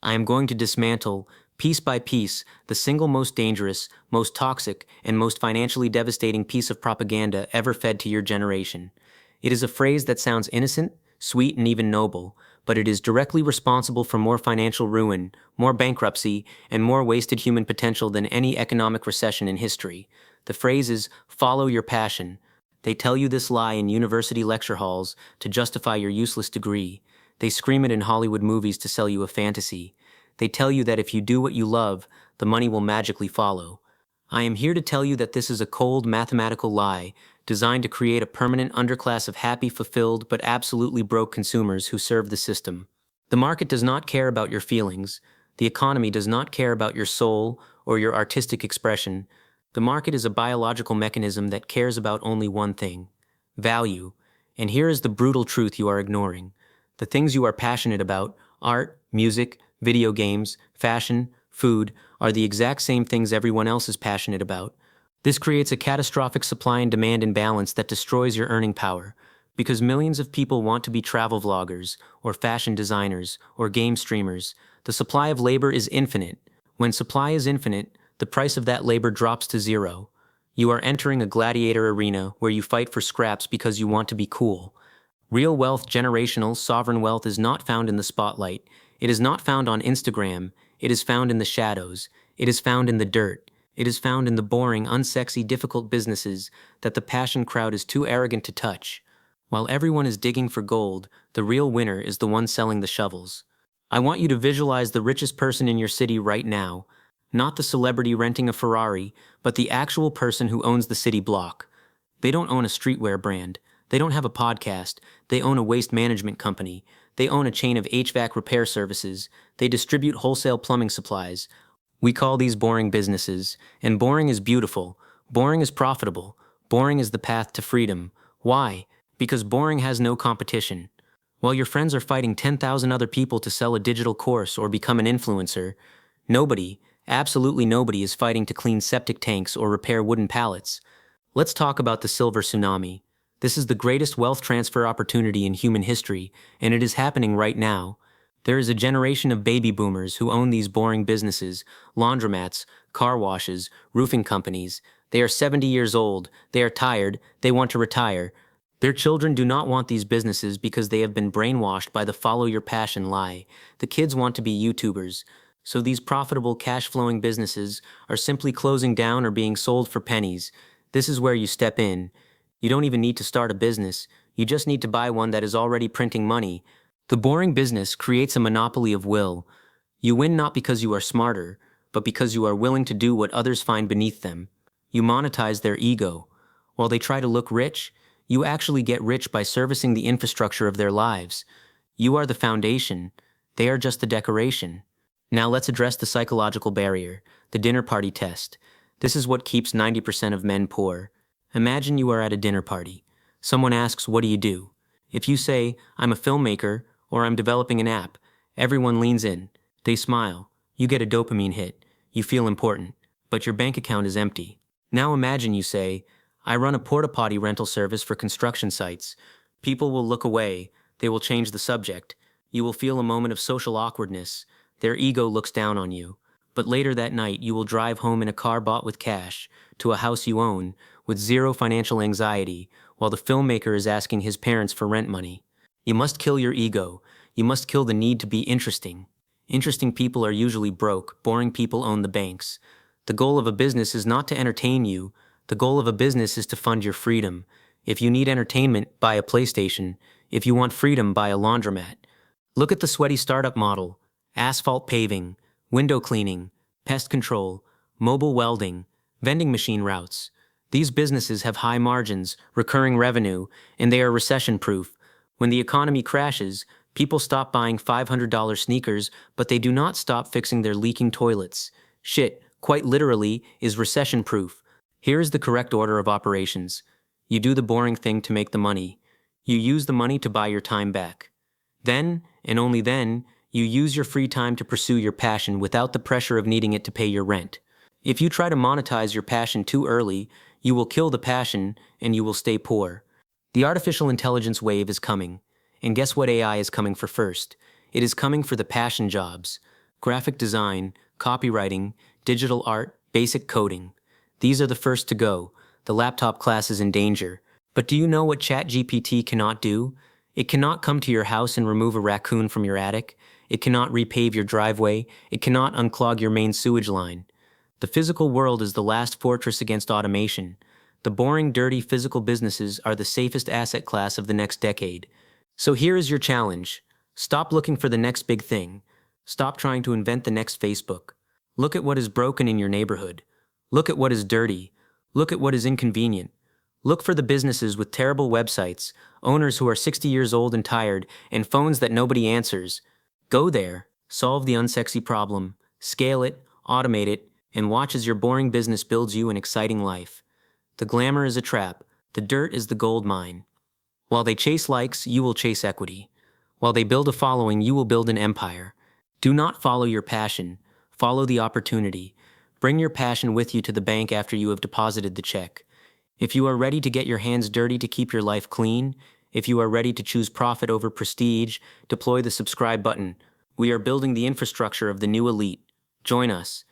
I am going to dismantle, piece by piece, the single most dangerous, most toxic, and most financially devastating piece of propaganda ever fed to your generation. It is a phrase that sounds innocent, sweet, and even noble, but it is directly responsible for more financial ruin, more bankruptcy, and more wasted human potential than any economic recession in history. The phrase is, follow your passion. They tell you this lie in university lecture halls to justify your useless degree. They scream it in Hollywood movies to sell you a fantasy. They tell you that if you do what you love, the money will magically follow. I am here to tell you that this is a cold, mathematical lie designed to create a permanent underclass of happy, fulfilled, but absolutely broke consumers who serve the system. The market does not care about your feelings. The economy does not care about your soul or your artistic expression. The market is a biological mechanism that cares about only one thing: value. And here is the brutal truth you are ignoring. The things you are passionate about, art, music, video games, fashion, food, are the exact same things everyone else is passionate about. This creates a catastrophic supply and demand imbalance that destroys your earning power. Because millions of people want to be travel vloggers, or fashion designers, or game streamers, the supply of labor is infinite. When supply is infinite, the price of that labor drops to zero. You are entering a gladiator arena where you fight for scraps because you want to be cool. Real wealth, generational, sovereign wealth is not found in the spotlight. It is not found on Instagram. It is found in the shadows. It is found in the dirt. It is found in the boring, unsexy, difficult businesses that the passion crowd is too arrogant to touch. While everyone is digging for gold, the real winner is the one selling the shovels. I want you to visualize the richest person in your city right now. Not the celebrity renting a Ferrari, but the actual person who owns the city block. They don't own a streetwear brand. They don't have a podcast. They own a waste management company. They own a chain of HVAC repair services. They distribute wholesale plumbing supplies. We call these boring businesses, and boring is beautiful. Boring is profitable. Boring is the path to freedom. Why? Because boring has no competition. While your friends are fighting 10,000 other people to sell a digital course or become an influencer, nobody, absolutely nobody, is fighting to clean septic tanks or repair wooden pallets. Let's talk about the Silver Tsunami. This is the greatest wealth transfer opportunity in human history, and it is happening right now. There is a generation of baby boomers who own these boring businesses, laundromats, car washes, roofing companies. They are 70 years old, they are tired, they want to retire. Their children do not want these businesses because they have been brainwashed by the follow your passion lie. The kids want to be YouTubers. So these profitable cash-flowing businesses are simply closing down or being sold for pennies. This is where you step in. You don't even need to start a business. You just need to buy one that is already printing money. The boring business creates a monopoly of will. You win not because you are smarter, but because you are willing to do what others find beneath them. You monetize their ego. While they try to look rich, you actually get rich by servicing the infrastructure of their lives. You are the foundation. They are just the decoration. Now let's address the psychological barrier, the dinner party test. This is what keeps 90% of men poor. Imagine you are at a dinner party. Someone asks, what do you do? If you say, I'm a filmmaker, or I'm developing an app, everyone leans in. They smile. You get a dopamine hit. You feel important. But your bank account is empty. Now imagine you say, I run a porta-potty rental service for construction sites. People will look away. They will change the subject. You will feel a moment of social awkwardness. Their ego looks down on you. But later that night, you will drive home in a car bought with cash, to a house you own, with zero financial anxiety, while the filmmaker is asking his parents for rent money. You must kill your ego. You must kill the need to be interesting. Interesting people are usually broke. Boring people own the banks. The goal of a business is not to entertain you. The goal of a business is to fund your freedom. If you need entertainment, buy a PlayStation. If you want freedom, buy a laundromat. Look at the sweaty startup model. Asphalt paving, window cleaning, pest control, mobile welding, vending machine routes. These businesses have high margins, recurring revenue, and they are recession-proof. When the economy crashes, people stop buying $500 sneakers, but they do not stop fixing their leaking toilets. Shit, quite literally, is recession-proof. Here is the correct order of operations. You do the boring thing to make the money. You use the money to buy your time back. Then, and only then, you use your free time to pursue your passion without the pressure of needing it to pay your rent. If you try to monetize your passion too early, you will kill the passion and you will stay poor. The artificial intelligence wave is coming. And guess what AI is coming for first? It is coming for the passion jobs. graphic design, copywriting, digital art, basic coding. These are the first to go. The laptop class is in danger. But do you know what ChatGPT cannot do? It cannot come to your house and remove a raccoon from your attic. It cannot repave your driveway. It cannot unclog your main sewage line. The physical world is the last fortress against automation. The boring, dirty physical businesses are the safest asset class of the next decade. So here is your challenge. Stop looking for the next big thing. Stop trying to invent the next Facebook. Look at what is broken in your neighborhood. Look at what is dirty. Look at what is inconvenient. Look for the businesses with terrible websites, owners who are 60 years old and tired, and phones that nobody answers. Go there, solve the unsexy problem, scale it, automate it, and watch as your boring business builds you an exciting life. The glamour is a trap. The dirt is the gold mine. While they chase likes, you will chase equity. While they build a following, you will build an empire. Do not follow your passion. Follow the opportunity. Bring your passion with you to the bank after you have deposited the check. If you are ready to get your hands dirty to keep your life clean, if you are ready to choose profit over prestige, deploy the subscribe button. We are building the infrastructure of the new elite. Join us.